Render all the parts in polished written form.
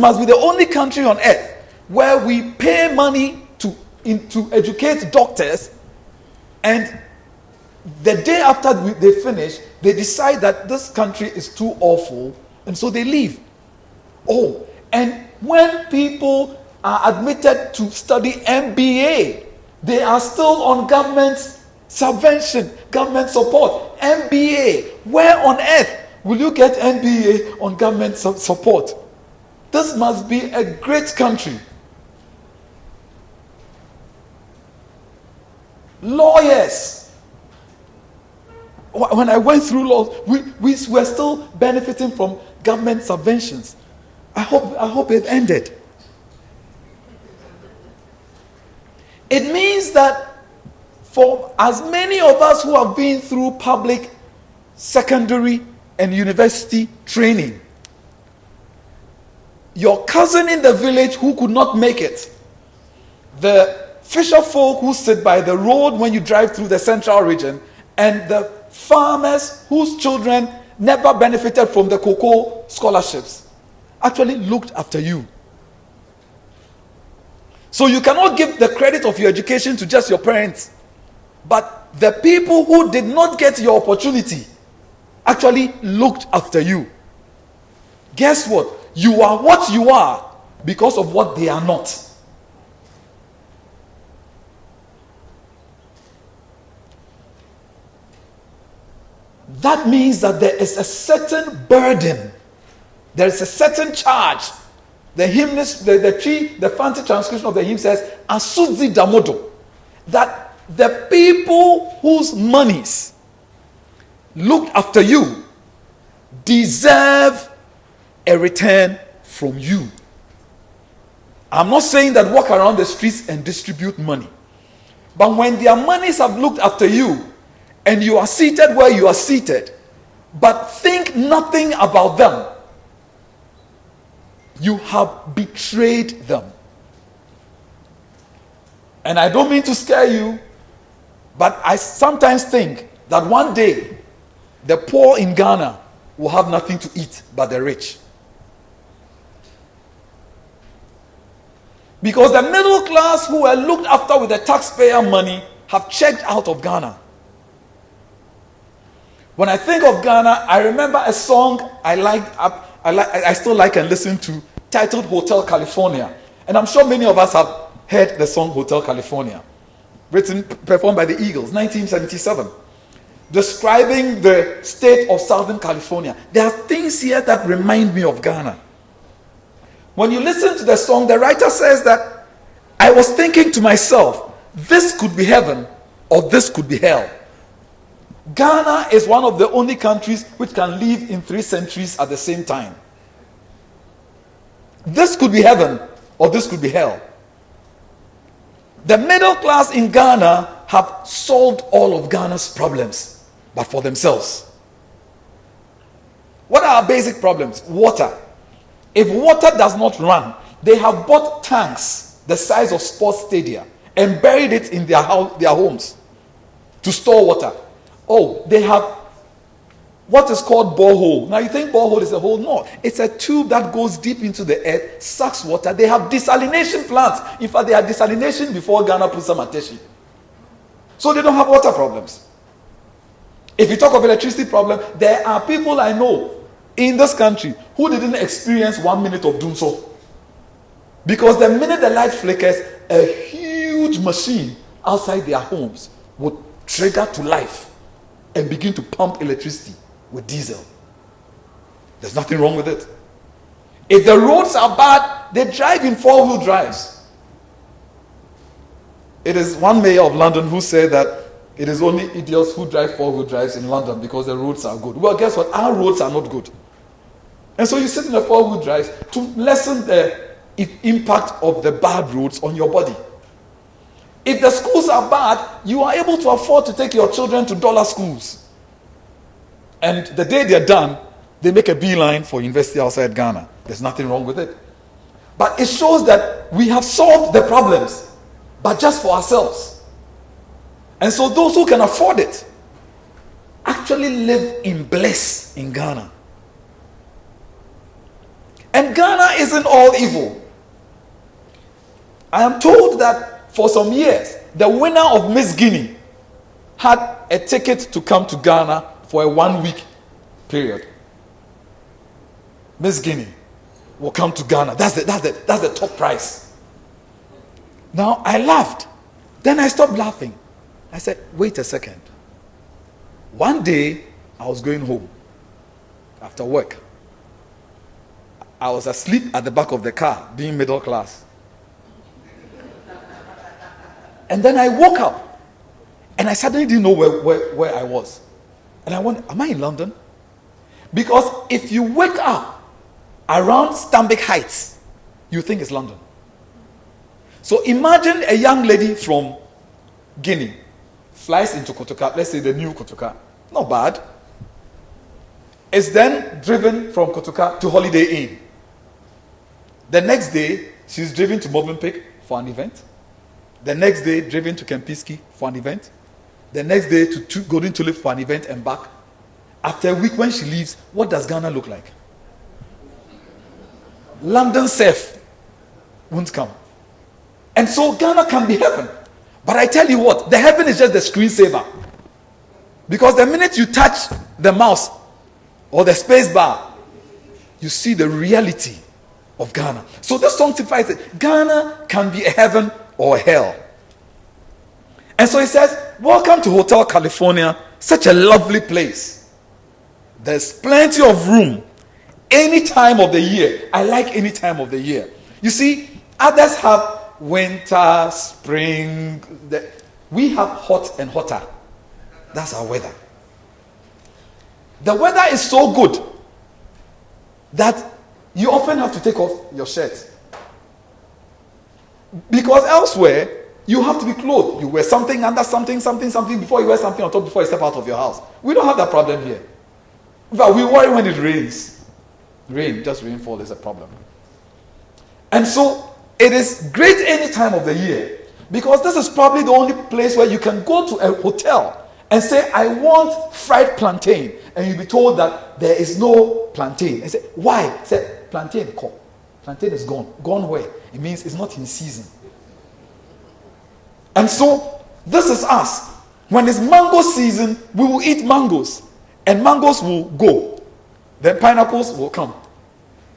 must be the only country on earth where we pay money to educate doctors, and the day after they finish, they decide that this country is too awful, and so they leave. Oh, and when people are admitted to study MBA, they are still on government subvention, government support. MBA, where on earth will you get MBA on government support? This must be a great country. Lawyers. When I went through law, we were still benefiting from government subventions. I hope it ended. It means that for as many of us who have been through public, secondary, and university training, your cousin in the village who could not make it, the fisher folk who sit by the road when you drive through the central region, and the farmers whose children never benefited from the cocoa scholarships actually looked after you. So you cannot give the credit of your education to just your parents, but the people who did not get your opportunity actually looked after you. Guess what? You are what you are because of what they are not. That means that there is a certain burden. There is a certain charge. The hymnist, the fancy transcription of the hymn says, "Asuzi damodo," that the people whose monies looked after you deserve a return from you. I'm not saying that walk around the streets and distribute money, but when their monies have looked after you, and you are seated where you are seated, but think nothing about them, you have betrayed them. And I don't mean to scare you, but I sometimes think that one day the poor in Ghana will have nothing to eat but the rich. Because the middle class who are looked after with the taxpayer money have checked out of Ghana. When I think of Ghana, I remember a song I still like and listen to, titled Hotel California. And I'm sure many of us have heard the song Hotel California, performed by the Eagles, 1977, describing the state of Southern California. There are things here that remind me of Ghana. When you listen to the song, the writer says that I was thinking to myself, this could be heaven or this could be hell. Ghana is one of the only countries which can live in 3 centuries at the same time. This could be heaven or this could be hell. The middle class in Ghana have solved all of Ghana's problems, but for themselves. What are our basic problems? Water. If water does not run, they have bought tanks the size of sports stadia and buried it in their homes to store water. Oh, they have what is called borehole. Now you think borehole is a hole? No, it's a tube that goes deep into the earth, sucks water. They have desalination plants. In fact, they had desalination before Ghana put some attention. So they don't have water problems. If you talk of electricity problem, there are people I know in this country who didn't experience 1 minute of doom so. Because the minute the light flickers, a huge machine outside their homes would trigger to life and begin to pump electricity with diesel. There's nothing wrong with it. If the roads are bad, they drive in 4-wheel drives. It is one mayor of London who said that it is only idiots who drive 4-wheel drives in London because the roads are good. Well, guess what? Our roads are not good. And so you sit in a 4-wheel drive to lessen the impact of the bad roads on your body. If the schools are bad, you are able to afford to take your children to dollar schools. And the day they're done, they make a beeline for university outside Ghana. There's nothing wrong with it. But it shows that we have solved the problems, but just for ourselves. And so those who can afford it actually live in bliss in Ghana. And Ghana isn't all evil. I am told that for some years, the winner of Miss Guinea had a ticket to come to Ghana for a 1-week period. Miss Guinea will come to Ghana. That's the top prize. Now I laughed. Then I stopped laughing. I said, wait a second. One day I was going home after work. I was asleep at the back of the car, being middle class. And then I woke up and I suddenly didn't know where I was. And I wondered, am I in London? Because if you wake up around Stanbic Heights, you think it's London. So imagine a young lady from Guinea flies into Kotoka, let's say the new Kotoka. Not bad. Is then driven from Kotoka to Holiday Inn. The next day, she's driven to Movenpick for an event. The next day, driven to Kempinski for an event. The next day, to Golden Tulip for an event and back. After a week, when she leaves, what does Ghana look like? London safe won't come. And so Ghana can be heaven. But I tell you what, the heaven is just the screensaver. Because the minute you touch the mouse or the space bar, you see the reality of Ghana. So this song signifies it. Ghana can be a heaven or a hell. And so he says, welcome to Hotel California, such a lovely place. There's plenty of room any time of the year. I like any time of the year. You see, others have winter, spring. We have hot and hotter. That's our weather. The weather is so good that you often have to take off your shirt. Because elsewhere, you have to be clothed. You wear something under something before you wear something on top before you step out of your house. We don't have that problem here. In fact, we worry when it rains. Just rainfall is a problem. And so, it is great any time of the year because this is probably the only place where you can go to a hotel and say, I want fried plantain. And you'll be told that there is no plantain. And say, why? Say, plantain is gone. Gone where? It means it's not in season. And so, this is us. When it's mango season, we will eat mangoes. And mangoes will go. Then pineapples will come.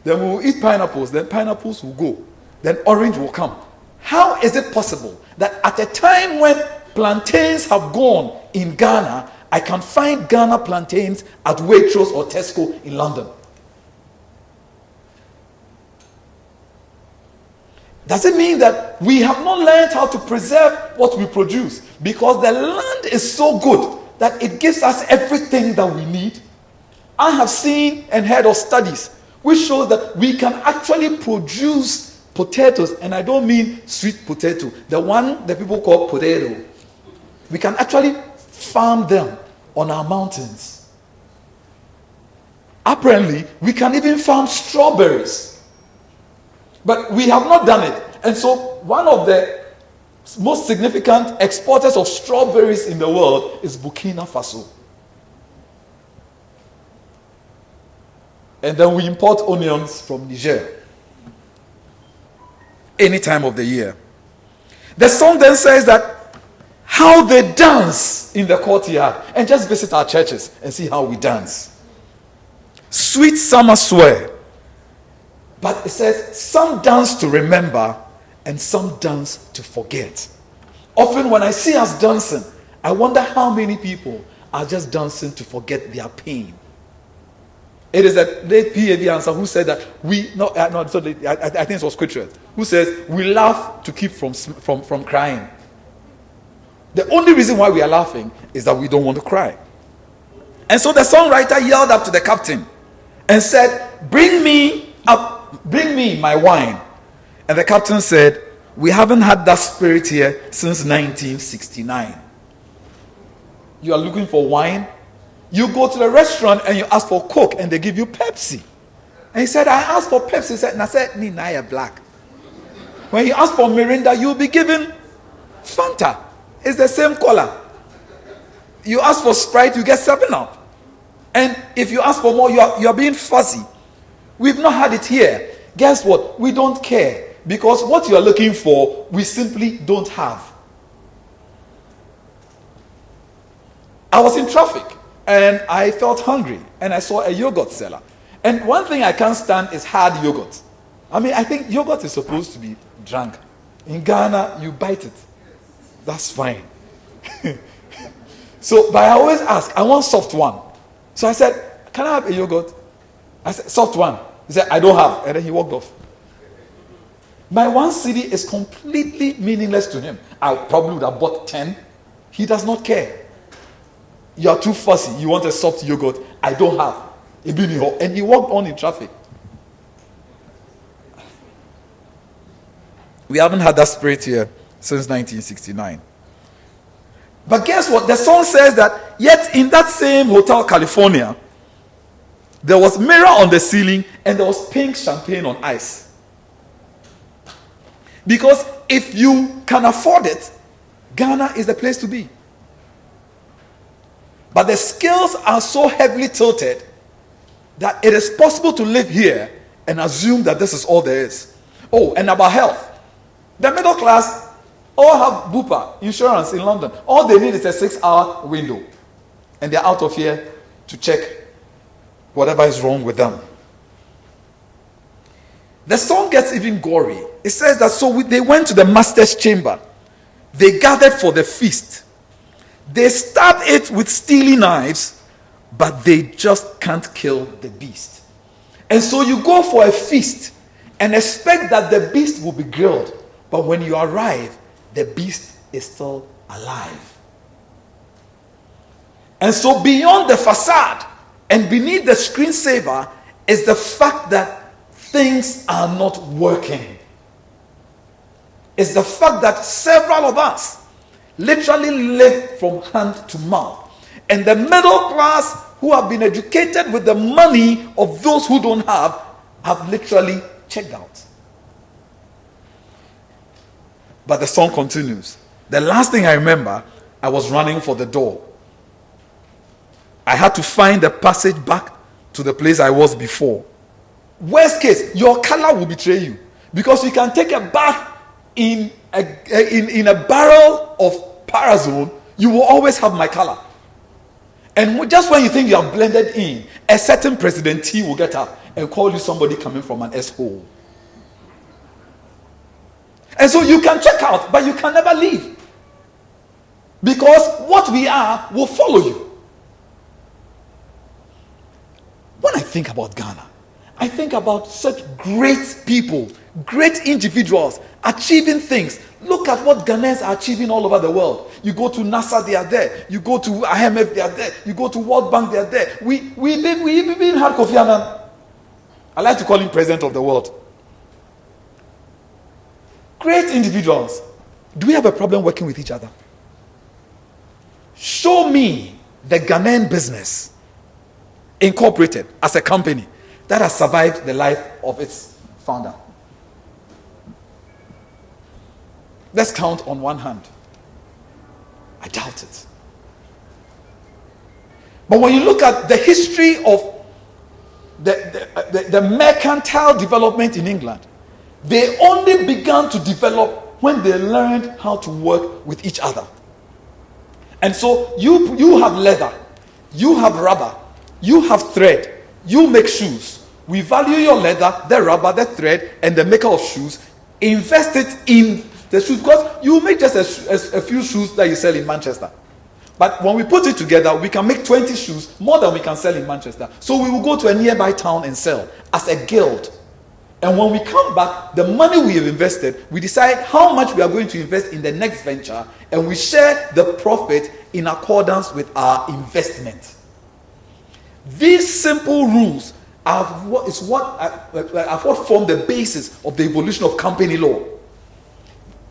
Then we will eat pineapples. Then pineapples will go. Then orange will come. How is it possible that at a time when plantains have gone in Ghana, I can find Ghana plantains at Waitrose or Tesco in London? Does it mean that we have not learned how to preserve what we produce? Because the land is so good that it gives us everything that we need. I have seen and heard of studies which shows that we can actually produce potatoes, and I don't mean sweet potato, the one that people call potato. We can actually farm them on our mountains. Apparently, we can even farm strawberries. But we have not done it. And so, one of the most significant exporters of strawberries in the world is Burkina Faso. And then we import onions from Niger. Any time of the year. The song then says that how they dance in the courtyard. And just visit our churches and see how we dance. Sweet summer swear. But it says some dance to remember and some dance to forget. Often when I see us dancing, I wonder how many people are just dancing to forget their pain. It is a late P.A.V. answer who said that I think it was scripture, who says we laugh to keep from crying. The only reason why we are laughing is that we don't want to cry. And so the songwriter yelled up to the captain and said, bring me my wine. And the captain said, we haven't had that spirit here since 1969. You are looking for wine? You go to the restaurant and you ask for Coke and they give you Pepsi. And he said, I asked for Pepsi. He said, and I said, Nina black. When you ask for Mirinda, you'll be given Fanta. It's the same color. You ask for Sprite, you get 7-Up. And if you ask for more, you are being fussy. We've not had it here. Guess what? We don't care. Because what you are looking for, we simply don't have. I was in traffic and I felt hungry and I saw a yogurt seller. And one thing I can't stand is hard yogurt. I mean, I think yogurt is supposed to be drunk. In Ghana, you bite it. That's fine. So, but I always ask, I want soft one. So I said, can I have a yogurt? I said, soft one. He said, I don't have. And then he walked off. My 1 cedi is completely meaningless to him. I probably would have bought 10. He does not care. You are too fussy. You want a soft yogurt. I don't have. And he walked on in traffic. We haven't had that spirit here since 1969. But guess what? The song says that, yet in that same Hotel California, there was mirror on the ceiling and there was pink champagne on ice. Because if you can afford it, Ghana is the place to be. But the scales are so heavily tilted that it is possible to live here and assume that this is all there is. Oh, and about health. The middle class all have Bupa insurance in London. All they need is a 6-hour window. And they're out of here to check whatever is wrong with them. The song gets even gory. It says that they went to the master's chamber. They gathered for the feast. They stabbed it with steely knives, but they just can't kill the beast. And so you go for a feast and expect that the beast will be grilled. But when you arrive, the beast is still alive. And so beyond the facade and beneath the screensaver is the fact that things are not working. It's the fact that several of us literally live from hand to mouth. And the middle class who have been educated with the money of those who don't have literally checked out. But the song continues. The last thing I remember, I was running for the door. I had to find the passage back to the place I was before. Worst case, your color will betray you. Because you can take a bath in a barrel of Parazone, you will always have my color. And just when you think you have blended in, a certain President T will get up and call you somebody coming from an S-hole. And so you can check out, but you can never leave. Because what we are will follow you. When I think about Ghana, I think about such great people, great individuals achieving things. Look at what Ghanaians are achieving all over the world. You go to NASA, they are there. You go to IMF, they are there. You go to World Bank, they are there. We even had Kofi Annan. I like to call him president of the world. Great individuals. Do we have a problem working with each other? Show me the Ghanaian business incorporated as a company that has survived the life of its founder. Let's count on one hand. I doubt it. But when you look at the history of the mercantile development in England, they only began to develop when they learned how to work with each other. And so you have leather, you have rubber, you have thread, you make shoes. We value your leather, the rubber, the thread, and the maker of shoes. Invest it in the shoes, because you make just a few shoes that you sell in Manchester. But when we put it together, we can make 20 shoes, more than we can sell in Manchester. So we will go to a nearby town and sell as a guild. And when we come back, the money we have invested, we decide how much we are going to invest in the next venture, and we share the profit in accordance with our investment. These simple rules are what form the basis of the evolution of company law.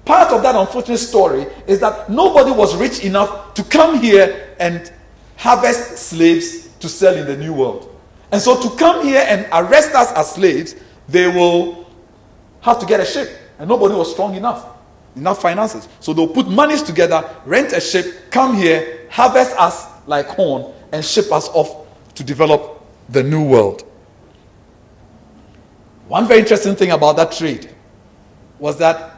Part of that unfortunate story is that nobody was rich enough to come here and harvest slaves to sell in the New World. And so to come here and arrest us as slaves, they will have to get a ship. And nobody was strong enough finances. So they'll put monies together, rent a ship, come here, harvest us like corn, and ship us off to develop the New World. One very interesting thing about that trade was that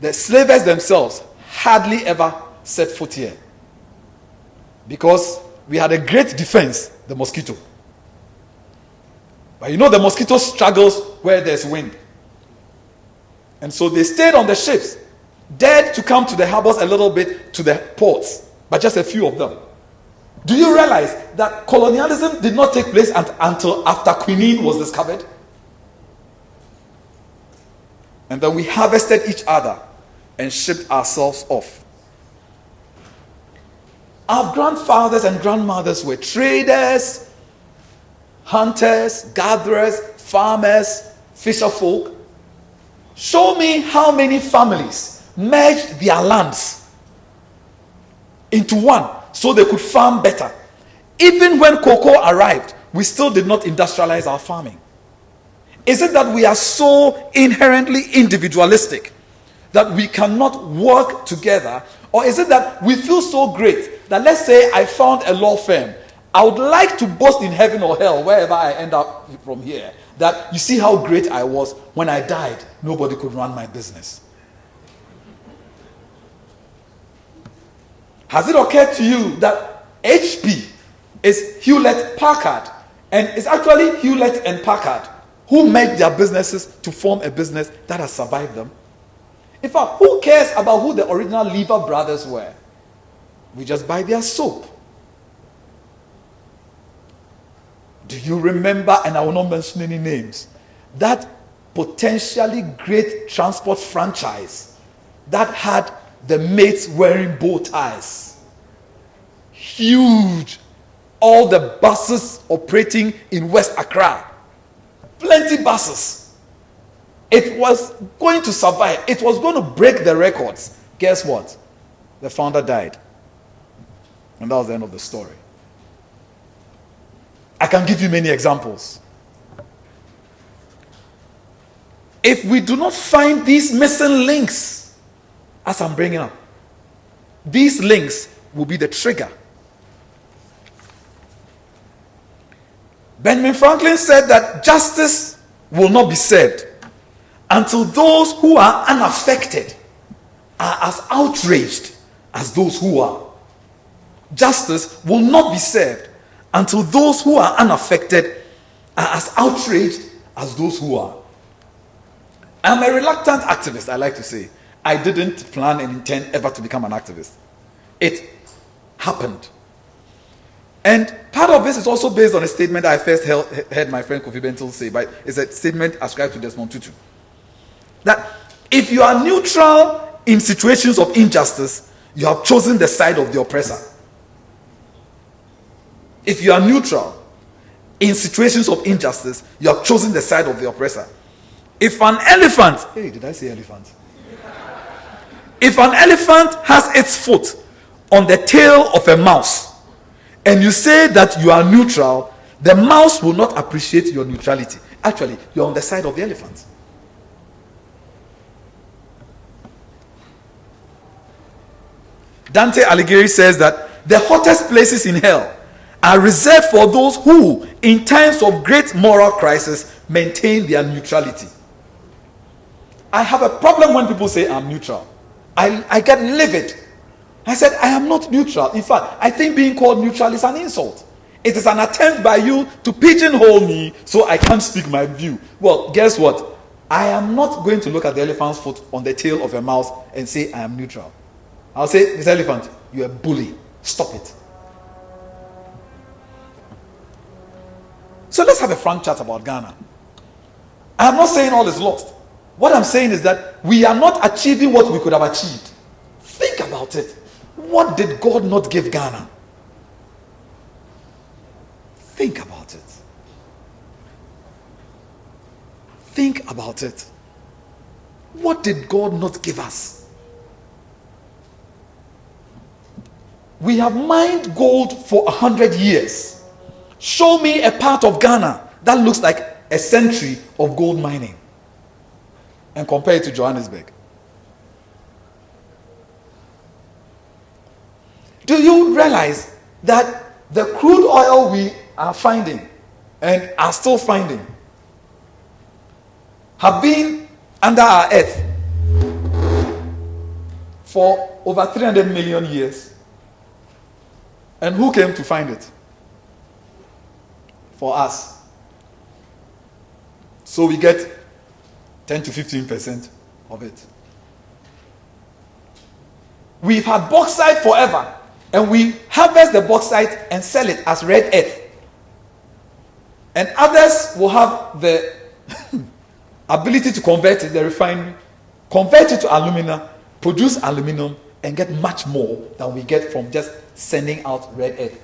the slavers themselves hardly ever set foot here, because we had a great defense, the mosquito. But the mosquito struggles where there's wind. And so they stayed on the ships, dared to come to the harbors a little bit, to the ports, but just a few of them. Do you realize that colonialism did not take place until after quinine was discovered? And then we harvested each other and shipped ourselves off. Our grandfathers and grandmothers were traders, hunters, gatherers, farmers, fisherfolk. Show me how many families merged their lands into one so they could farm better. Even when cocoa arrived, we still did not industrialize our farming. Is it that we are so inherently individualistic that we cannot work together? Or is it that we feel so great that, let's say I found a law firm, I would like to boast in heaven or hell, wherever I end up from here, that you see how great I was. When I died, nobody could run my business. Has it occurred to you that HP is Hewlett Packard, and it's actually Hewlett and Packard who made their businesses to form a business that has survived them? In fact, who cares about who the original Lever brothers were? We just buy their soap. Do you remember, and I will not mention any names, that potentially great transport franchise that had the mates wearing bow ties? Huge. All the buses operating in West Accra. Plenty buses. It was going to survive. It was going to break the records. Guess what? The founder died. And that was the end of the story. I can give you many examples. If we do not find these missing links, as I'm bringing up, these links will be the trigger. Benjamin Franklin said that justice will not be served until those who are unaffected are as outraged as those who are. Justice will not be served until those who are unaffected are as outraged as those who are. I'm a reluctant activist, I like to say. I didn't plan and intend ever to become an activist. It happened. And part of this is also based on a statement I first heard my friend Kofi Bentil say, but it's a statement ascribed to Desmond Tutu. That if you are neutral in situations of injustice, you have chosen the side of the oppressor. If you are neutral in situations of injustice, you have chosen the side of the oppressor. If an elephant, hey, did I say elephant? If an elephant has its foot on the tail of a mouse, and you say that you are neutral, the mouse will not appreciate your neutrality. Actually, you're on the side of the elephant. Dante Alighieri says that the hottest places in hell are reserved for those who, in times of great moral crisis, maintain their neutrality. I have a problem when people say I'm neutral. I get livid. I said, I am not neutral. In fact, I think being called neutral is an insult. It is an attempt by you to pigeonhole me so I can't speak my view. Well, guess what? I am not going to look at the elephant's foot on the tail of a mouse and say I am neutral. I'll say, this elephant, you're a bully. Stop it. So let's have a frank chat about Ghana. I'm not saying all is lost. What I'm saying is that we are not achieving what we could have achieved. Think about it. What did God not give Ghana? Think about it. Think about it. What did God not give us? We have mined gold for 100 years. Show me a part of Ghana that looks like a century of gold mining, and compare it to Johannesburg. Do you realize that the crude oil we are finding and are still finding have been under our earth for over 300 million years. And who came to find it? For us. So we get 10 to 15% of it. We've had bauxite forever, and we harvest the bauxite and sell it as red earth. And others will have the ability to convert it, the refinery, convert it to alumina, produce aluminum, and get much more than we get from just sending out red earth.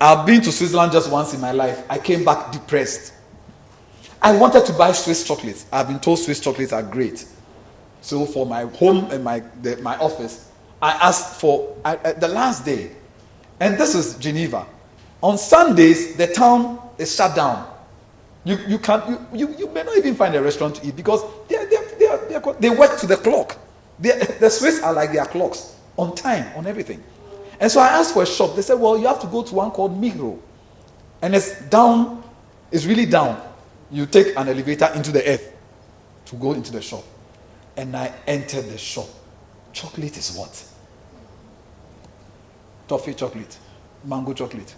I've been to Switzerland just once in my life. I came back depressed. I wanted to buy Swiss chocolates. I've been told Swiss chocolates are great. So for my home and my office, I asked for the last day. And this is Geneva. On Sundays, the town is shut down. You may not even find a restaurant to eat because they work to the clock. The Swiss are like their clocks, on time, on everything. And so I asked for a shop. They said, well, you have to go to one called Migros. And it's down, it's really down. You take an elevator into the earth to go into the shop. And I entered the shop. Chocolate is what? Toffee chocolate, mango chocolate,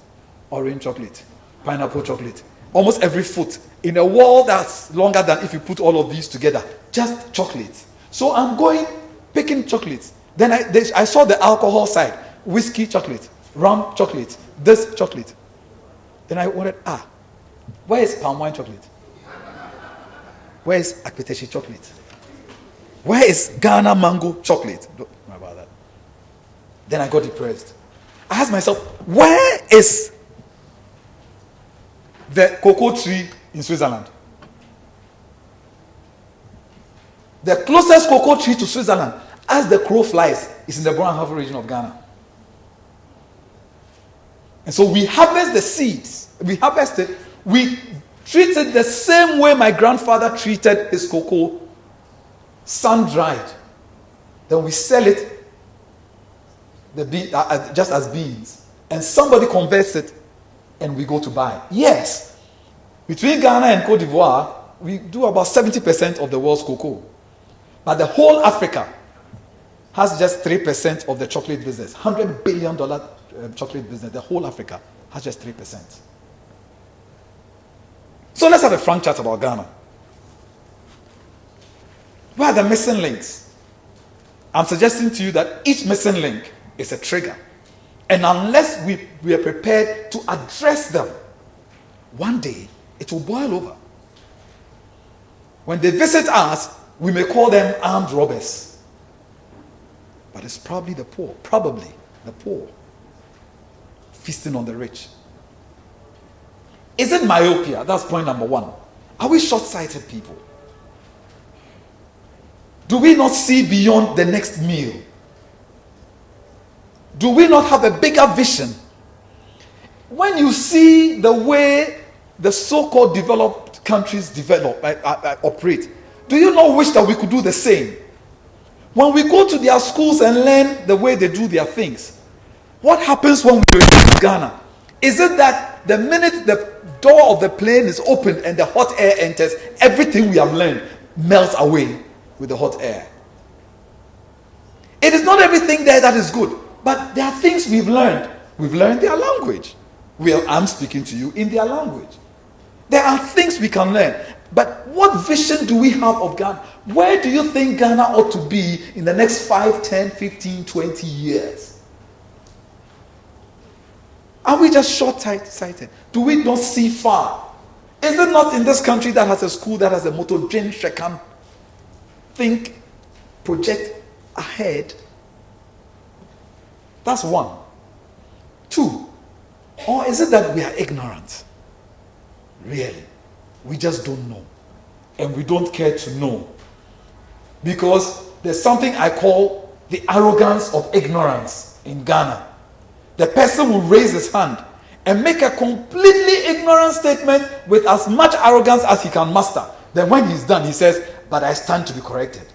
orange chocolate, pineapple chocolate. Almost every foot in a wall that's longer than if you put all of these together. Just chocolate. So I'm going picking chocolates. Then I saw the alcohol side. Whiskey chocolate, rum chocolate, this chocolate. Then I wanted, where is palm wine chocolate? Where is Akpeteshi chocolate? Where is Ghana mango chocolate? Don't know about that. Then I got depressed. I asked myself, where is the cocoa tree in Switzerland? The closest cocoa tree to Switzerland, as the crow flies, is in the Brown region of Ghana. And so we harvest the seeds. We harvest it. We treat it the same way my grandfather treated his cocoa, sun-dried. Then we sell it just as beans. And somebody converts it and we go to buy. Yes, between Ghana and Cote d'Ivoire, we do about 70% of the world's cocoa. But the whole Africa has just 3% of the chocolate business. $100 billion chocolate business. The whole Africa has just 3%. So let's have a frank chat about Ghana. Where are the missing links? I'm suggesting to you that each missing link is a trigger. And unless we are prepared to address them, one day it will boil over. When they visit us, we may call them armed robbers. But it's probably the poor, feasting on the rich. Is it myopia? That's point number one. Are we short-sighted people? Do we not see beyond the next meal? Do we not have a bigger vision? When you see the way the so-called developed countries operate, do you not wish that we could do the same? When we go to their schools and learn the way they do their things, what happens when we return to Ghana? Is it that the minute the door of the plane is opened and the hot air enters, everything we have learned melts away with the hot air? It is not everything there that is good, but there are things we've learned. We've learned their language. I'm speaking to you in their language. There are things we can learn. But what vision do we have of Ghana? Where do you think Ghana ought to be in the next 5, 10, 15, 20 years? Are we just short-sighted? Do we not see far? Is it not in this country that has a school that has a motto, Jin Shekan? Think, project ahead. That's one. Two, or is it that we are ignorant? Really? We just don't know. And we don't care to know. Because there's something I call the arrogance of ignorance in Ghana. The person will raise his hand and make a completely ignorant statement with as much arrogance as he can muster. Then when he's done, he says, but I stand to be corrected.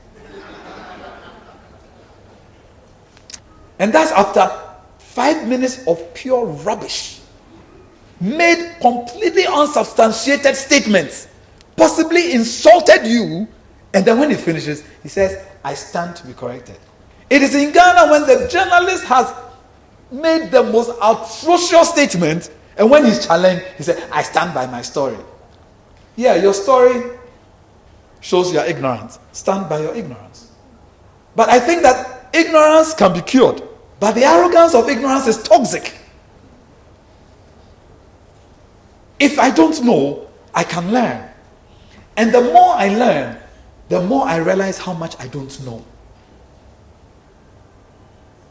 And that's after 5 minutes of pure rubbish. Made completely unsubstantiated statements. possibly insulted you, and then when he finishes, he says, I stand to be corrected. It is in Ghana when the journalist has made the most atrocious statement, and when he's challenged, he said, I stand by my story. Yeah, your story shows your ignorance. Stand by your ignorance. But I think that ignorance can be cured, but the arrogance of ignorance is toxic. If I don't know, I can learn. And the more I learn, the more I realize how much I don't know.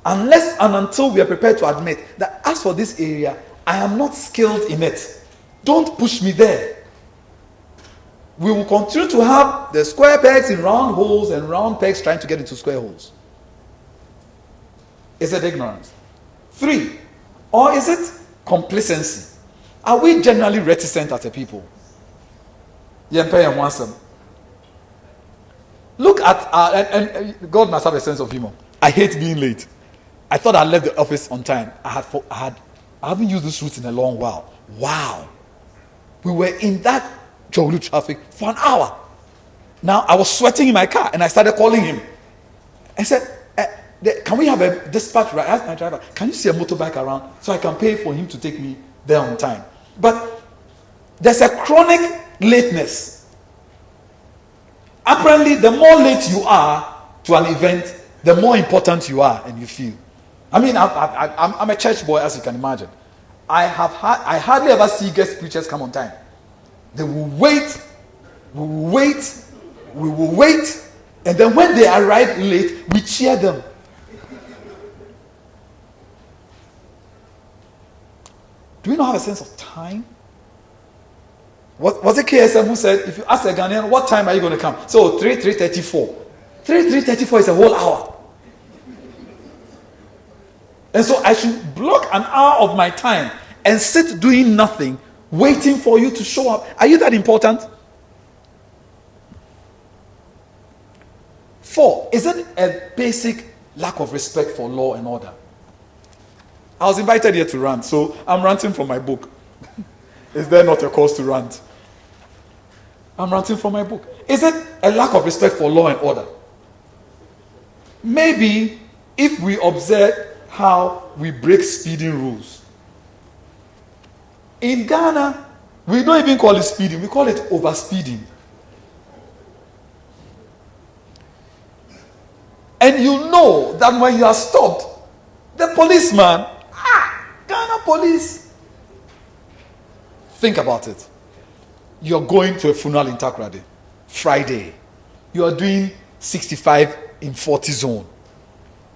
Unless and until we are prepared to admit that as for this area, I am not skilled in it. Don't push me there. We will continue to have the square pegs in round holes and round pegs trying to get into square holes. Is it ignorance? 3. Or is it complacency? Are we generally reticent as a people? Look at and God must have a sense of humor. I hate being late. I thought I left the office on time. I haven't used this route in a long while. Wow. We were in that Jolu traffic for an hour. Now I was sweating in my car and I started calling him. I said, can we have a dispatch? I asked my driver, can you see a motorbike around so I can pay for him to take me there on time? But there's a chronic lateness. Apparently, the more late you are to an event, the more important you are and you feel. I mean, I'm a church boy, as you can imagine. I hardly ever see guest preachers come on time. They will wait, we will wait, and then when they arrive late, we cheer them. Do we not have a sense of time? Was it KSM who said, if you ask a Ghanaian, what time are you going to come? So 3:34. 3:34 is a whole hour. And so I should block an hour of my time and sit doing nothing, waiting for you to show up. Are you that important? 4, is it a basic lack of respect for law and order? I was invited here to rant, so I'm ranting from my book. Is there not a cause to rant? I'm ranting from my book. Is it a lack of respect for law and order? Maybe if we observe how we break speeding rules. In Ghana, we don't even call it speeding, we call it overspeeding. And you know that when you are stopped, the policeman, Ghana police. Think about it. You're going to a funeral in Takoradi, Friday. You are doing 65 in 40 zone.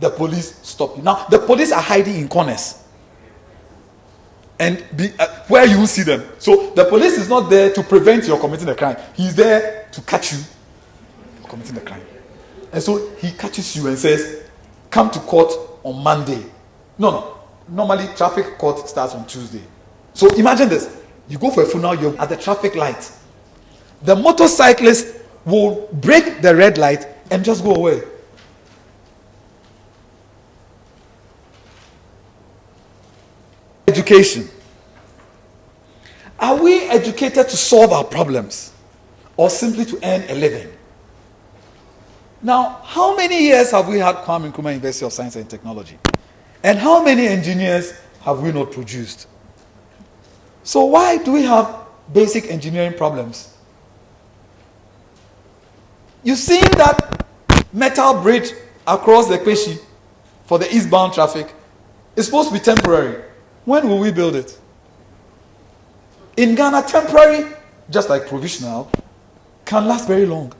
The police stop you. Now, the police are hiding in corners. And where you will see them. So, the police is not there to prevent you committing a crime. He's there to catch you for committing the crime. And so, he catches you and says, come to court on Monday. No. Normally, traffic court starts on Tuesday. So, imagine this. You go for a funeral, you're at the traffic light. The motorcyclist will break the red light and just go away. Education. Are we educated to solve our problems or simply to earn a living? Now, how many years have we had Kwame Nkrumah University of Science and Technology? And how many engineers have we not produced? So why do we have basic engineering problems? You've seen that metal bridge across the Kweshi for the eastbound traffic is supposed to be temporary. When will we build it? In Ghana, temporary, just like provisional, can last very long.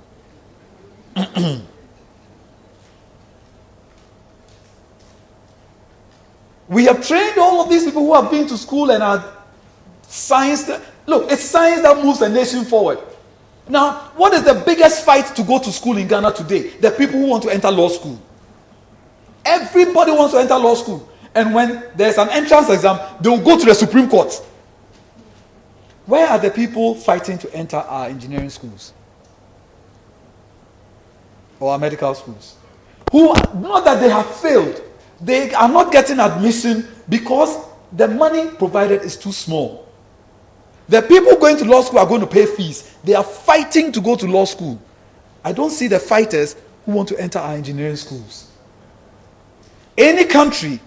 We have trained all of these people who have been to school and are science. Look, it's science that moves a nation forward. Now, what is the biggest fight to go to school in Ghana today? The people who want to enter law school. Everybody wants to enter law school. And when there's an entrance exam, they will go to the Supreme Court. Where are the people fighting to enter our engineering schools? Or our medical schools? Who, not that they have failed, they are not getting admission because the money provided is too small. The people going to law school are going to pay fees. They are fighting to go to law school. I don't see the fighters who want to enter our engineering schools. Any country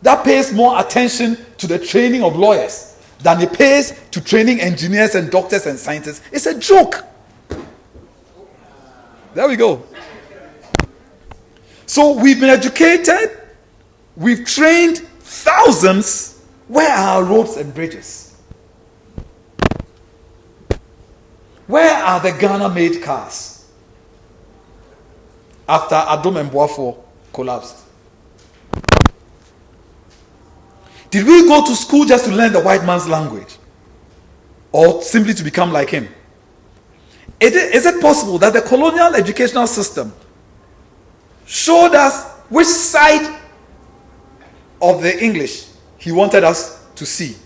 that pays more attention to the training of lawyers than it pays to training engineers and doctors and scientists is a joke. There we go. So we've been educated, we've trained thousands. Where are our roads and bridges? Where are the Ghana-made cars after Adom and Boafo collapsed? Did we go to school just to learn the white man's language? Or simply to become like him? Is it possible that the colonial educational system showed us which side of the English he wanted us to see?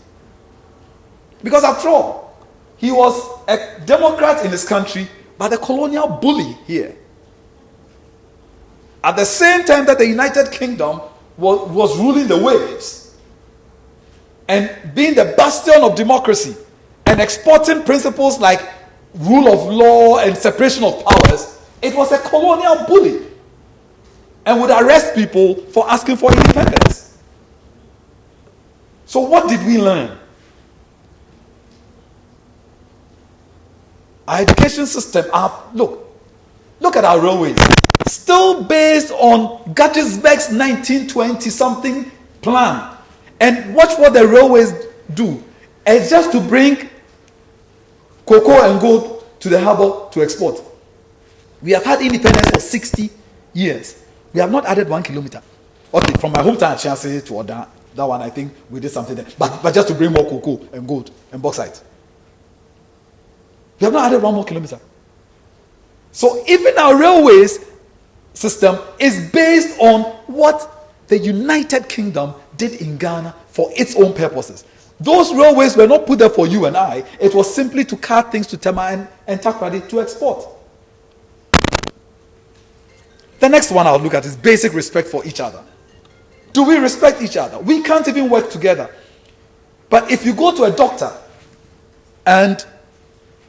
Because after all, he was a Democrat in his country, but a colonial bully here. At the same time that the United Kingdom was ruling the waves and being the bastion of democracy and exporting principles like rule of law and separation of powers, it was a colonial bully and would arrest people for asking for independence. So what did we learn? Our education system, look at our railways. Still based on Gettysburg's 1920 something plan. And watch what the railways do. It's just to bring cocoa and gold to the harbor to export. We have had independence for 60 years. We have not added 1 kilometer. Okay, from my hometown Chelsea to Oda, that one I think we did something there. But just to bring more cocoa and gold and bauxite. We have not added 1 more kilometer. So even our railways system is based on what the United Kingdom did in Ghana for its own purposes. Those railways were not put there for you and I. It was simply to cart things to Tema and Takoradi to export. The next one I'll look at is basic respect for each other. Do we respect each other? We can't even work together. But if you go to a doctor and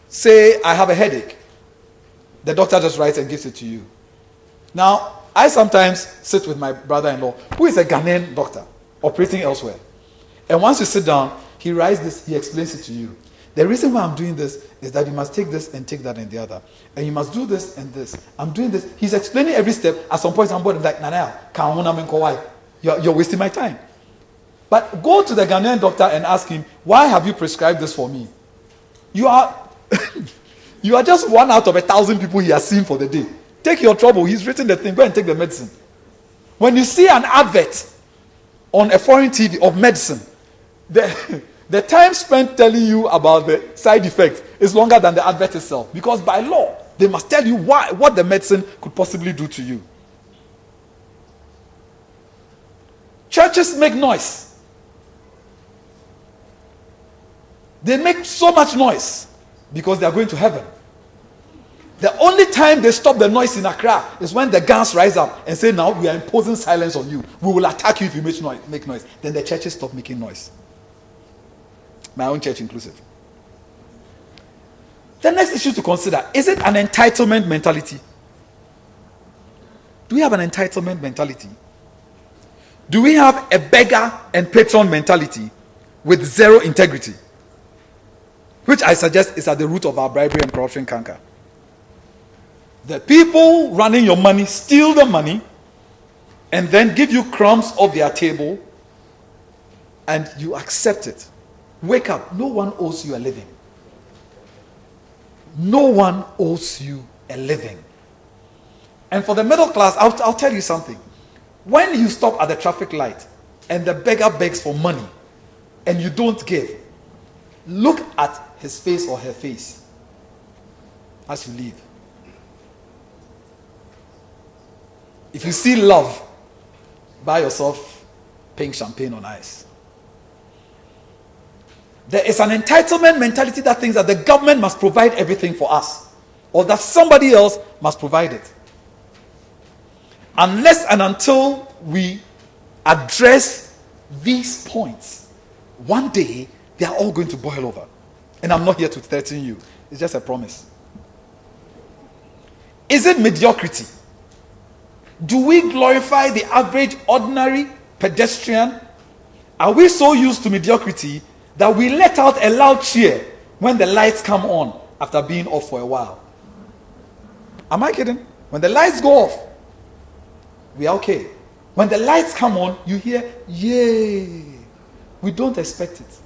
say, I have a headache, the doctor just writes and gives it to you. Now, I sometimes sit with my brother-in-law, who is a Ghanaian doctor, operating elsewhere. And once you sit down, he writes this, he explains it to you. The reason why I'm doing this is that you must take this and take that and the other. And you must do this and this. I'm doing this. He's explaining every step. At some point, I'm like, you're wasting my time. But go to the Ghanaian doctor and ask him, why have you prescribed this for me? You are you are just 1 out of 1,000 people he has seen for the day. Take your trouble. He's written the thing. Go and take the medicine. When you see an advert on a foreign TV of medicine, the time spent telling you about the side effects is longer than the advert itself. Because by law, they must tell you what the medicine could possibly do to you. Churches make noise. They make so much noise because they are going to heaven. The only time they stop the noise in Accra is when the guns rise up and say, now we are imposing silence on you. We will attack you if you make noise. Then the churches stop making noise. My own church inclusive. The next issue to consider, is it an entitlement mentality? Do we have an entitlement mentality? Do we have a beggar and patron mentality with zero integrity? Which I suggest is at the root of our bribery and corruption canker. The people running your money steal the money and then give you crumbs off their table and you accept it. Wake up. No one owes you a living. No one owes you a living. And for the middle class, I'll tell you something. When you stop at the traffic light and the beggar begs for money and you don't give, look at his face or her face as you leave. If you see love, buy yourself pink champagne on ice. There is an entitlement mentality that thinks that the government must provide everything for us, or that somebody else must provide it. Unless and until we address these points, one day they are all going to boil over. And I'm not here to threaten you. It's just a promise. Is it mediocrity? Do we glorify the average, ordinary pedestrian? Are we so used to mediocrity that we let out a loud cheer when the lights come on after being off for a while? Am I kidding? When the lights go off, we are okay. When the lights come on, you hear, yay. We don't expect it.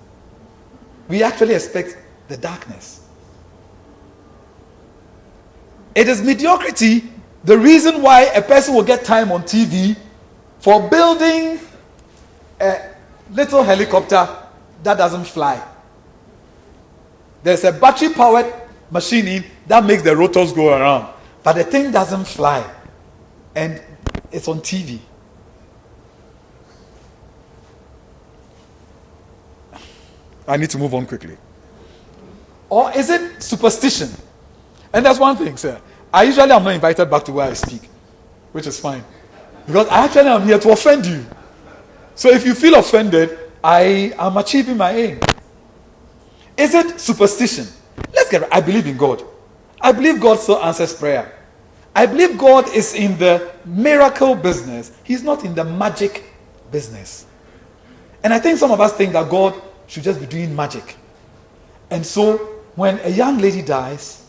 We actually expect the darkness. It is mediocrity the reason why a person will get time on TV for building a little helicopter that doesn't fly. There's a battery-powered machine that makes the rotors go around, but the thing doesn't fly, and it's on TV. I need to move on quickly. Or is it superstition? And that's one thing, sir. I usually am not invited back to where I speak, which is fine. Because I actually am here to offend you. So if you feel offended, I am achieving my aim. Is it superstition? I believe in God. I believe God still answers prayer. I believe God is in the miracle business. He's not in the magic business. And I think some of us think that God should just be doing magic. And so when a young lady dies,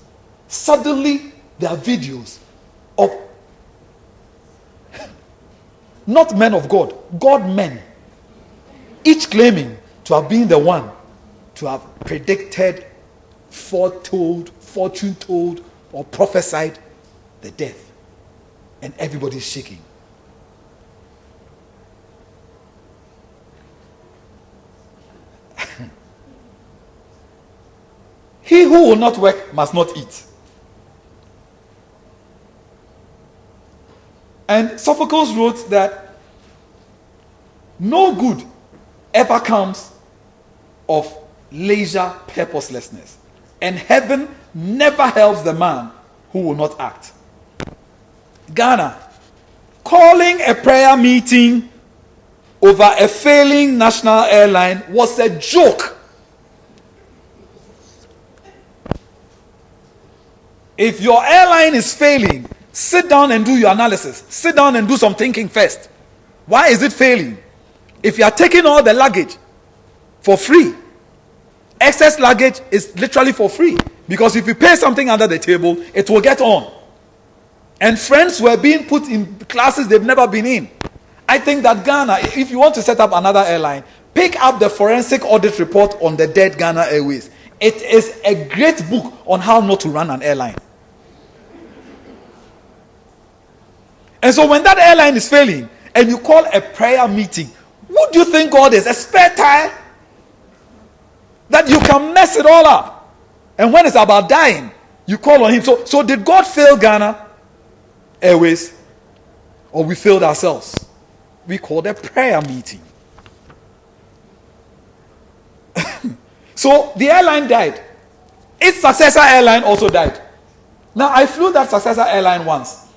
suddenly there are videos of not men of God, God men, each claiming to have been the one to have predicted, foretold, fortune told, or prophesied the death. And everybody's shaking. He who will not work must not eat. And Sophocles wrote that no good ever comes of leisure purposelessness, and heaven never helps the man who will not act. Ghana, calling a prayer meeting over a failing national airline was a joke. If your airline is failing, sit down and do your analysis. Sit down and do some thinking first. Why is it failing? If you are taking all the luggage for free, excess luggage is literally for free. Because if you pay something under the table, it will get on. And friends were being put in classes they've never been in. I think that Ghana, if you want to set up another airline, pick up the forensic audit report on the dead Ghana Airways. It is a great book on how not to run an airline. And so when that airline is failing and you call a prayer meeting, what do you think God is? A spare tire? That you can mess it all up. And when it's about dying, you call on him. So did God fail Ghana Airways? Or we failed ourselves? We called a prayer meeting. So the airline died. Its successor airline also died. Now I flew that successor airline once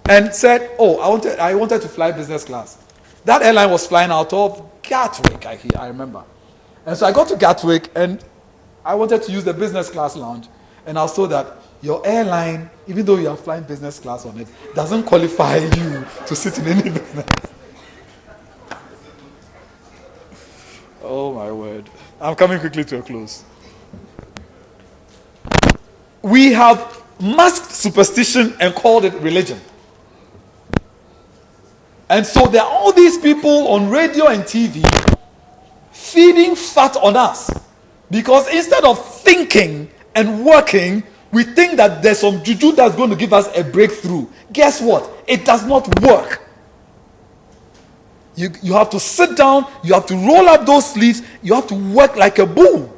and said, oh, I wanted to fly business class. That airline was flying out of Gatwick, I remember. And so I got to Gatwick and I wanted to use the business class lounge. And I was told that your airline, even though you are flying business class on it, doesn't qualify you to sit in any business. Oh my word. I'm coming quickly to a close. We have masked superstition and called it religion. And so there are all these people on radio and TV feeding fat on us. Because instead of thinking and working, we think that there's some juju that's going to give us a breakthrough. Guess what? It does not work. You have to sit down, you have to roll up those sleeves, you have to work like a bull.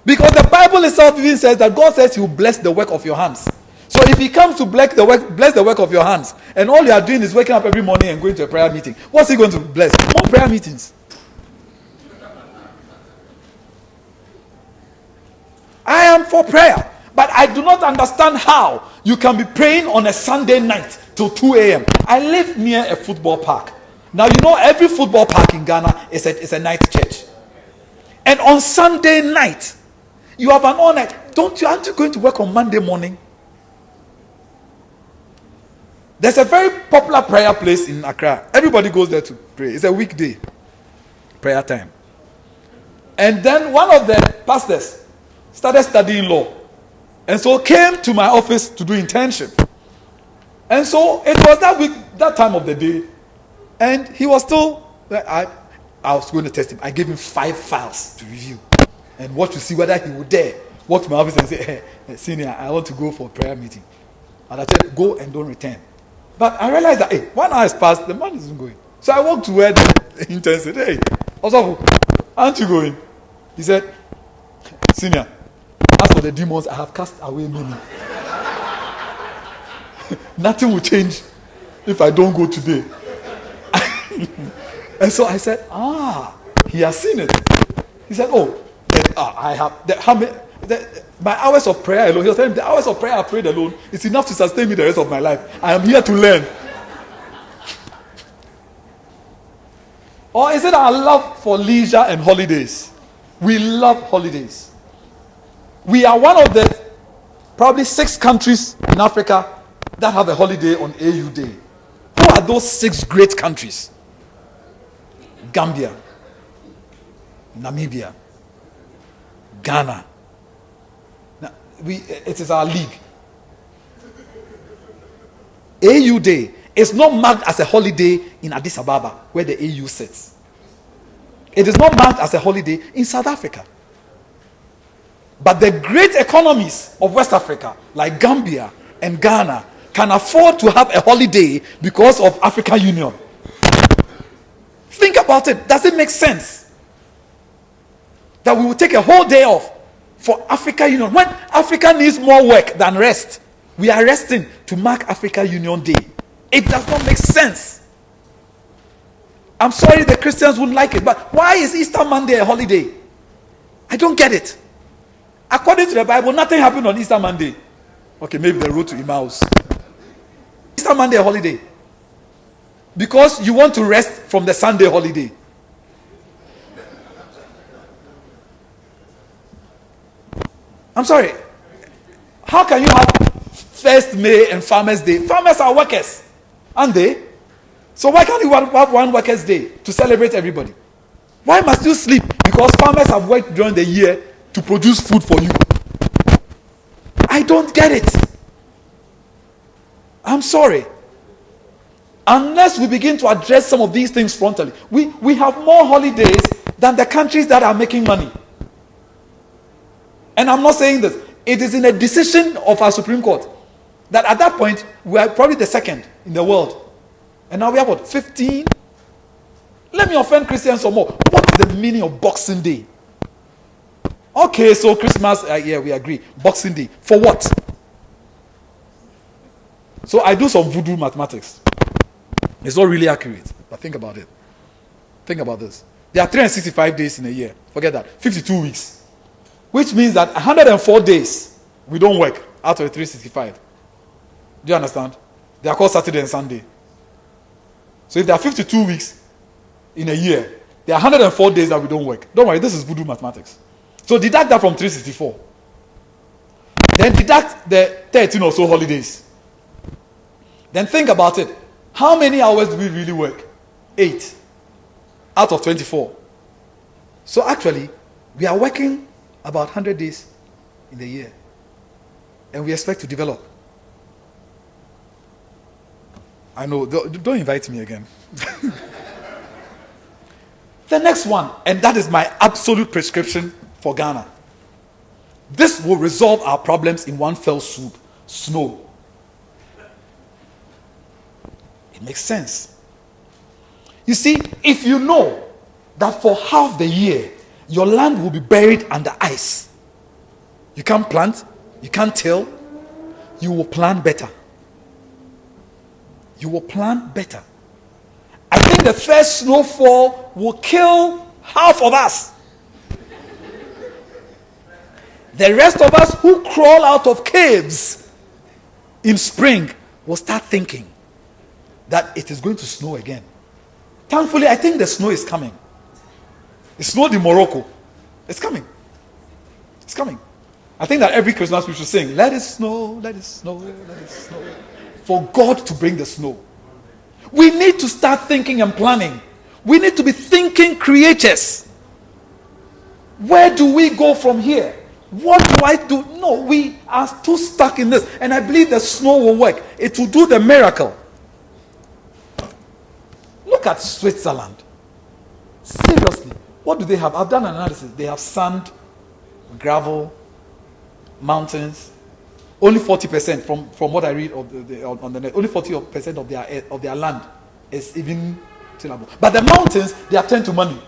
Because the Bible itself even says that God says he will bless the work of your hands. So if he comes to bless the work of your hands, and all you are doing is waking up every morning and going to a prayer meeting, what's he going to bless? More prayer meetings. I am for prayer, but I do not understand how you can be praying on a Sunday night till 2 a.m. I live near a football park. Now, you know, every football park in Ghana is a night church. And on Sunday night, You have an all night. Aren't you going to work on Monday morning? There's a very popular prayer place in Accra. Everybody goes there to pray. It's a weekday prayer time. And then one of the pastors started studying law. And so came to my office to do internship. And so it was that week, that time of the day. And he was still, I was going to test him. I gave him 5 files to review. And watch to see whether he would dare walk to my office and say, hey, senior, I want to go for a prayer meeting. And I said, go and don't return. But I realized that, 1 hour has passed, the man isn't going. So I walked to where the intern said, hey, Osofo, aren't you going? He said, senior, as for the demons, I have cast away many. Nothing will change if I don't go today. And so I said, he has seen it. He said, I have, my hours of prayer alone, he was telling me, the hours of prayer I prayed alone is enough to sustain me the rest of my life. I am here to learn. Or is it our love for leisure and holidays? We love holidays. We are one of the probably 6 countries in Africa that have a holiday on AU Day. Who are those 6 great countries? Gambia, Namibia, Ghana. Now, it is our league. AU Day is not marked as a holiday in Addis Ababa, where the AU sits. It is not marked as a holiday in South Africa. But the great economies of West Africa, like Gambia and Ghana, can afford to have a holiday because of African Union. Think about it. Does it make sense that we will take a whole day off for African Union? When Africa needs more work than rest, we are resting to mark African Union Day. It does not make sense. I'm sorry the Christians wouldn't like it, but why is Easter Monday a holiday? I don't get it. According to the Bible, nothing happened on Easter Monday. Okay, maybe the road to Emmaus. Easter Monday a holiday. Because you want to rest from the Sunday holiday. I'm sorry. How can you have 1st May and Farmers' Day? Farmers are workers, aren't they? So why can't you have one Workers' Day to celebrate everybody? Why must you sleep? Because farmers have worked during the year to produce food for you. I don't get it. I'm sorry. Unless we begin to address some of these things frontally, we have more holidays than the countries that are making money. And I'm not saying this. It is in a decision of our Supreme Court that at that point we are probably the 2nd in the world. And now we have what? 15? Let me offend Christians some more. What is the meaning of Boxing Day? Okay, so Christmas, yeah, we agree. Boxing Day. For what? So I do some voodoo mathematics. It's not really accurate, but think about it. Think about this. There are 365 days in a year. Forget that. 52 weeks. Which means that 104 days we don't work out of the 365. Do you understand? They are called Saturday and Sunday. So if there are 52 weeks in a year, there are 104 days that we don't work. Don't worry, this is voodoo mathematics. So deduct that from 364. Then deduct the 13 or so holidays. Then think about it. How many hours do we really work? 8 out of 24. So actually, we are working about 100 days in the year. And we expect to develop. I know, don't invite me again. The next one, and that is my absolute prescription for Ghana. This will resolve our problems in one fell swoop. Snow. It makes sense. You see, if you know that for half the year, your land will be buried under ice, you can't plant, you can't till, you will plan better. You will plan better. I think the first snowfall will kill half of us. The rest of us who crawl out of caves in spring will start thinking that it is going to snow again. Thankfully, I think the snow is coming. It snowed in Morocco. It's coming. It's coming. I think that every Christmas we should sing, let it snow, let it snow, let it snow. For God to bring the snow. We need to start thinking and planning. We need to be thinking creators. Where do we go from here? What do I do? No, we are too stuck in this. And I believe the snow will work. It will do the miracle. Look at Switzerland. Seriously. What do they have? I've done an analysis. They have sand, gravel, mountains. Only 40% from what I read on the net. Only 40% of their land is even tillable. But the mountains, they have turned to money.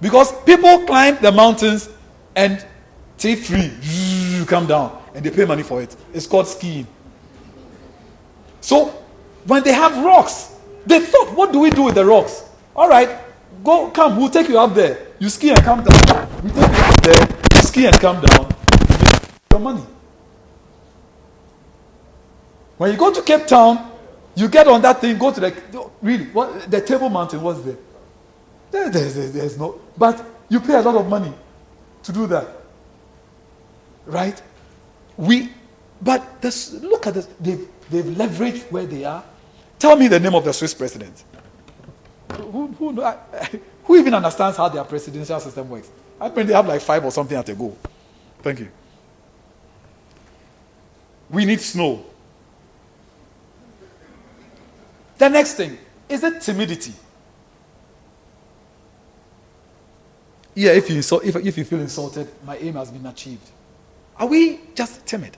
Because people climb the mountains and take free, come down, and they pay money for it. It's called skiing. So when they have rocks, they thought, what do we do with the rocks? All right, come, we'll take you up there. You ski and come down. We take you up there, you ski and come down. You get your money. When you go to Cape Town, you get on that thing, go to the Table Mountain, what's there? There's no, but you pay a lot of money to do that. Right? Look at this. They've leveraged where they are. Tell me the name of the Swiss president. Who even understands how their presidential system works? I think they have like 5 or something at a go. Thank you. We need snow. The next thing, is it timidity? Yeah, if you feel insulted, my aim has been achieved. Are we just timid?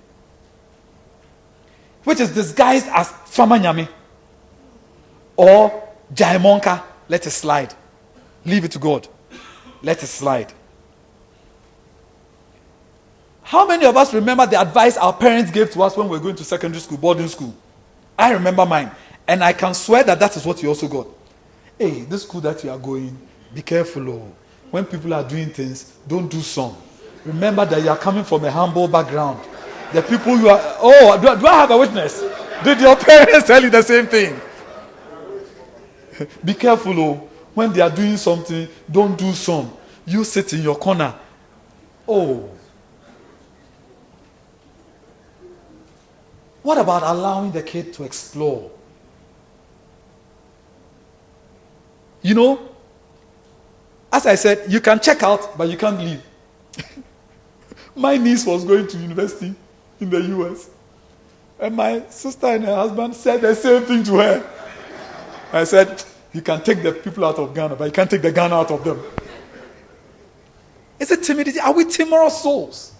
Which is disguised as Famanyami or Jaimonka, let it slide. Leave it to God. Let it slide. How many of us remember the advice our parents gave to us when we were going to secondary school, boarding school? I remember mine. And I can swear that is what you also got. Hey, this school that you are going, be careful. Oh. When people are doing things, don't do some. Remember that you are coming from a humble background. The people you are... Oh, do I have a witness? Did your parents tell you the same thing? Be careful. Oh. When they are doing something, don't do some. You sit in your corner. Oh. What about allowing the kid to explore? You know, as I said, you can check out, but you can't leave. My niece was going to university in the US. And my sister and her husband said the same thing to her. I said, you can take the people out of Ghana, but you can't take the Ghana out of them. Is it timidity? Are we timorous souls?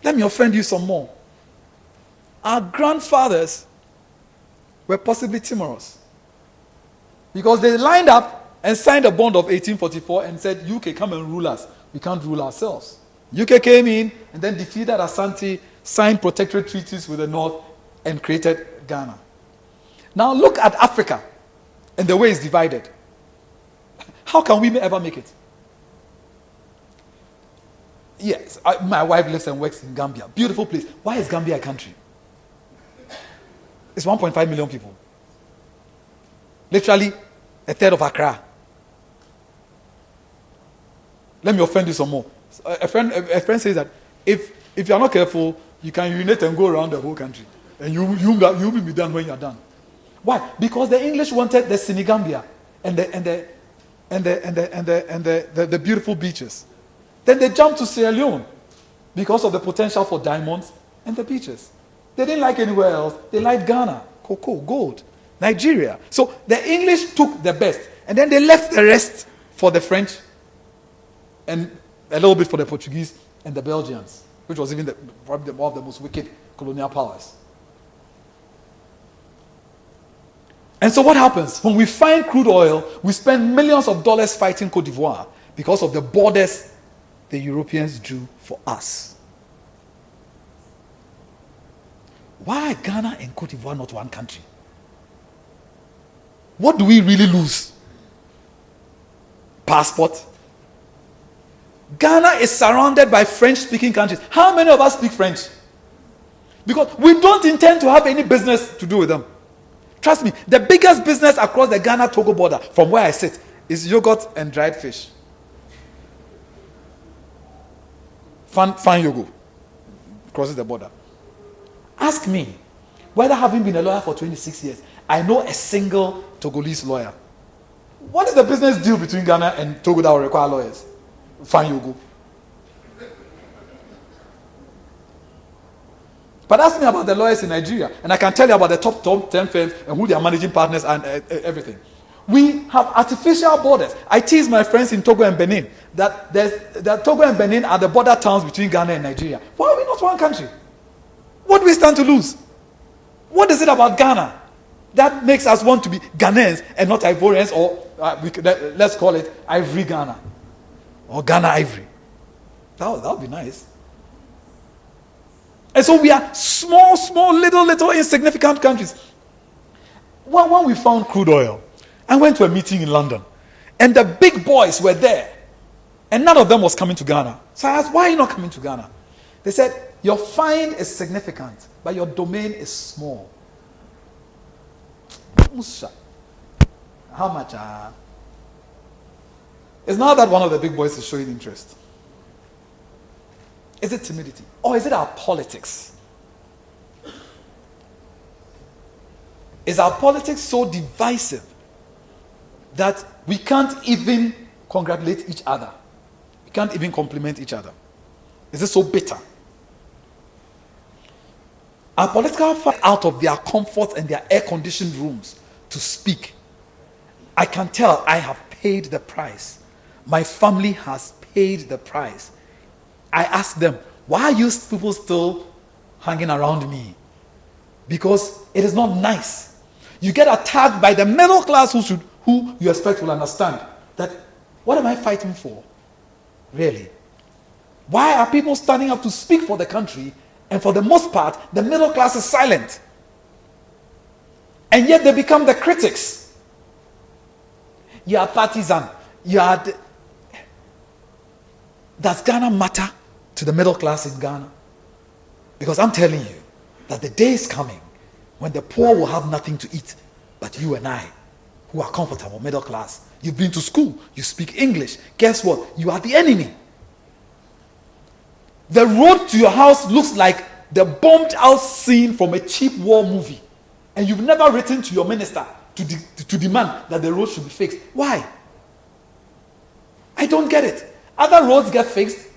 Let me offend you some more. Our grandfathers were possibly timorous. Because they lined up and signed a bond of 1844 and said, UK, come and rule us. We can't rule ourselves. UK came in and then defeated Asante, signed protectorate treaties with the North, and created Ghana. Now look at Africa and the way it's divided. How can we ever make it? Yes, my wife lives and works in Gambia. Beautiful place. Why is Gambia a country? It's 1.5 million people. Literally a third of Accra. Let me offend you some more. A friend says that if you are not careful, you can urinate and go around the whole country, and you will be done when you are done. Why? Because the English wanted the Senegambia and the beautiful beaches. Then they jumped to Sierra Leone because of the potential for diamonds and the beaches. They didn't like anywhere else. They liked Ghana, cocoa, gold, Nigeria. So the English took the best, and then they left the rest for the French and a little bit for the Portuguese and the Belgians, which was even probably one of the most wicked colonial powers. And so what happens? When we find crude oil, we spend millions of dollars fighting Cote d'Ivoire because of the borders the Europeans drew for us. Why are Ghana and Cote d'Ivoire not one country? What do we really lose? Passport. Ghana is surrounded by French-speaking countries. How many of us speak French? Because we don't intend to have any business to do with them. Trust me, the biggest business across the Ghana-Togo border, from where I sit, is yogurt and dried fish. Fan Yogo crosses the border. Ask me whether, having been a lawyer for 26 years, I know a single Togolese lawyer. What is the business deal between Ghana and Togo that will require lawyers? Fan Yogo. But ask me about the lawyers in Nigeria, and I can tell you about the top 10 firms and who their managing partners and everything. We have artificial borders. I tease my friends in Togo and Benin that Togo and Benin are the border towns between Ghana and Nigeria. Why are we not one country? What do we stand to lose? What is it about Ghana that makes us want to be Ghanaians and not Ivorians, or let's call it Ivory Ghana or Ghana Ivory? That would be nice. And so we are small, little insignificant countries. When we found crude oil, I went to a meeting in London, and the big boys were there, and none of them was coming to Ghana. So I asked, why are you not coming to Ghana? They said, your find is significant, but your domain is small. How much? It's not that one of the big boys is showing interest. Is it timidity? Or is it our politics? Is our politics so divisive that we can't even congratulate each other? We can't even compliment each other? Is it so bitter? Our political fight out of their comforts and their air-conditioned rooms to speak. I can tell I have paid the price. My family has paid the price. I ask them, why are you people still hanging around me? Because it is not nice. You get attacked by the middle class who you expect will understand that, what am I fighting for? Really? Why are people standing up to speak for the country, and for the most part, the middle class is silent? And yet they become the critics. You are partisan. Does Ghana matter to the middle class in Ghana? Because I'm telling you that the day is coming when the poor will have nothing to eat, but you and I, who are comfortable, middle class, you've been to school, you speak English. Guess what? You are the enemy. The road to your house looks like the bombed out scene from a cheap war movie, and you've never written to your minister to demand that the road should be fixed. Why? I don't get it. Other roads get fixed.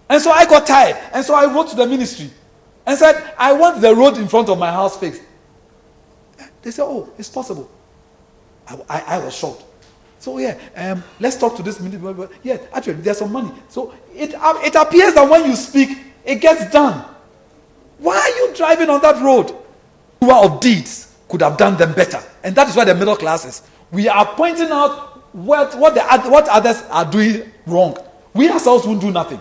And so I got tired. And so I wrote to the ministry and said, I want the road in front of my house fixed. They said, oh, it's possible. I was shocked. So let's talk to this ministry. Yeah, actually, there's some money. So it appears that when you speak, it gets done. Why are you driving on that road? Doer of deeds could have done them better. And that is why the middle class is. We are pointing out what others are doing wrong. We ourselves won't do nothing.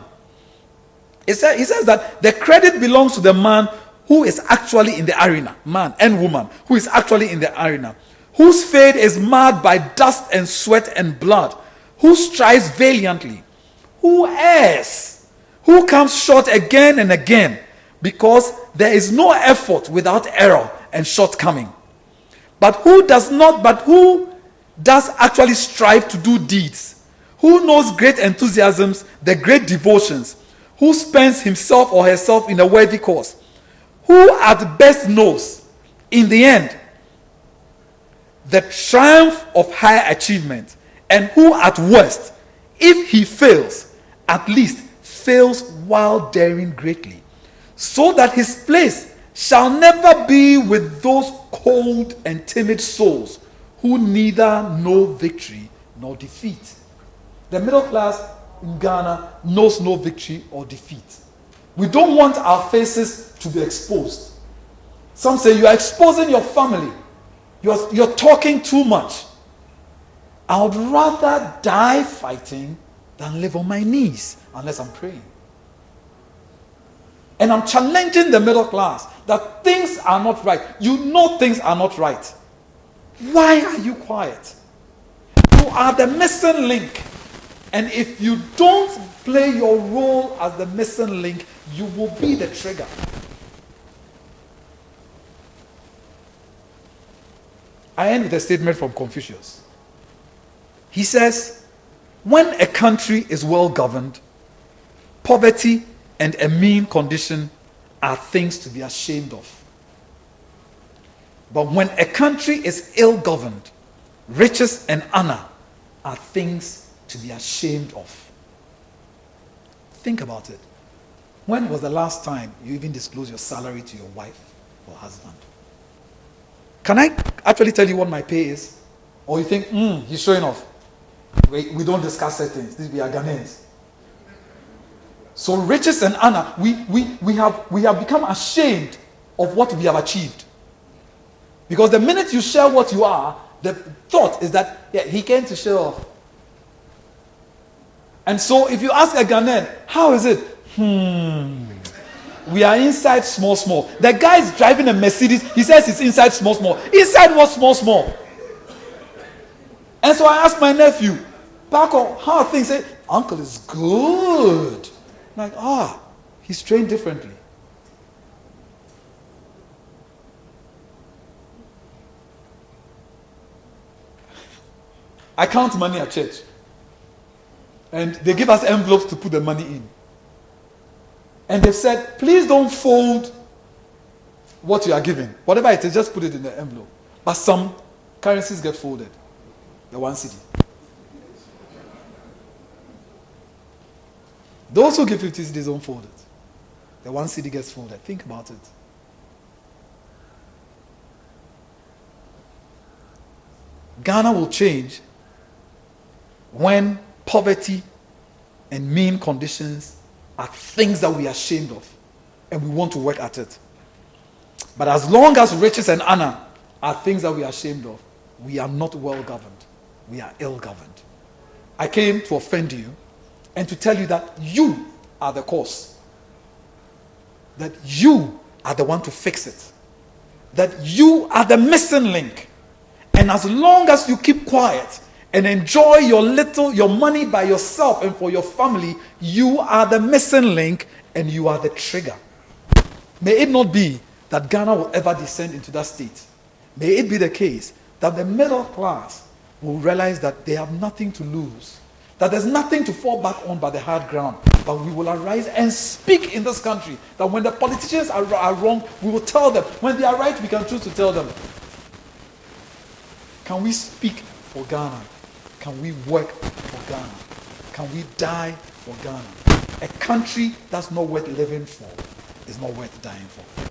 He says that the credit belongs to the man who is actually in the arena, man and woman, who is actually in the arena, whose fate is marred by dust and sweat and blood, who strives valiantly, who errs, who comes short again and again, because there is no effort without error and shortcoming. But who does actually strive to do deeds, who knows great enthusiasms, the great devotions, who spends himself or herself in a worthy cause, who at best knows, in the end, the triumph of higher achievement, and who at worst, if he fails, at least fails while daring greatly, so that his place shall never be with those cold and timid souls who neither know victory nor defeat. The middle class in Ghana knows no victory or defeat. We don't want our faces to be exposed. Some say you are exposing your family. You're talking too much. I would rather die fighting than live on my knees unless I'm praying. And I'm challenging the middle class that things are not right. You know things are not right. Why are you quiet? You are the missing link. And if you don't play your role as the missing link, you will be the trigger. I end with a statement from Confucius. He says, when a country is well governed, poverty and a mean condition are things to be ashamed of. But when a country is ill-governed, riches and honor are things to be ashamed of. Think about it. When was the last time you even disclosed your salary to your wife or husband? Can I actually tell you what my pay is? Or you think, he's showing off. We don't discuss certain things. We are Ghanaians. So riches and honor, we have become ashamed of what we have achieved. Because the minute you share what you are, the thought is that, yeah, he came to show off. And so if you ask a Ghanaian, how is it? We are inside small, small. The guy is driving a Mercedes. He says it's inside small, small. Inside what small, small? And so I asked my nephew, Paco, how are things? He said, uncle is good. I'm like, he's trained differently. I count money at church. And they give us envelopes to put the money in. And they said, please don't fold what you are giving. Whatever it is, just put it in the envelope. But some currencies get folded. The 1 cedi. Those who give 50 cedis don't fold it. The 1 cedi gets folded. Think about it. Ghana will change when poverty and mean conditions are things that we are ashamed of and we want to work at it. But as long as riches and honor are things that we are ashamed of, we are not well governed. We are ill governed. I came to offend you and to tell you that you are the cause. That you are the one to fix it. That you are the missing link. And as long as you keep quiet and enjoy your money by yourself and for your family, you are the missing link and you are the trigger. May it not be that Ghana will ever descend into that state. May it be the case that the middle class will realize that they have nothing to lose, that there's nothing to fall back on but the hard ground. But we will arise and speak in this country that when the politicians are wrong, we will tell them. When they are right, we can choose to tell them. Can we speak for Ghana? Can we work for Ghana? Can we die for Ghana? A country that's not worth living for is not worth dying for.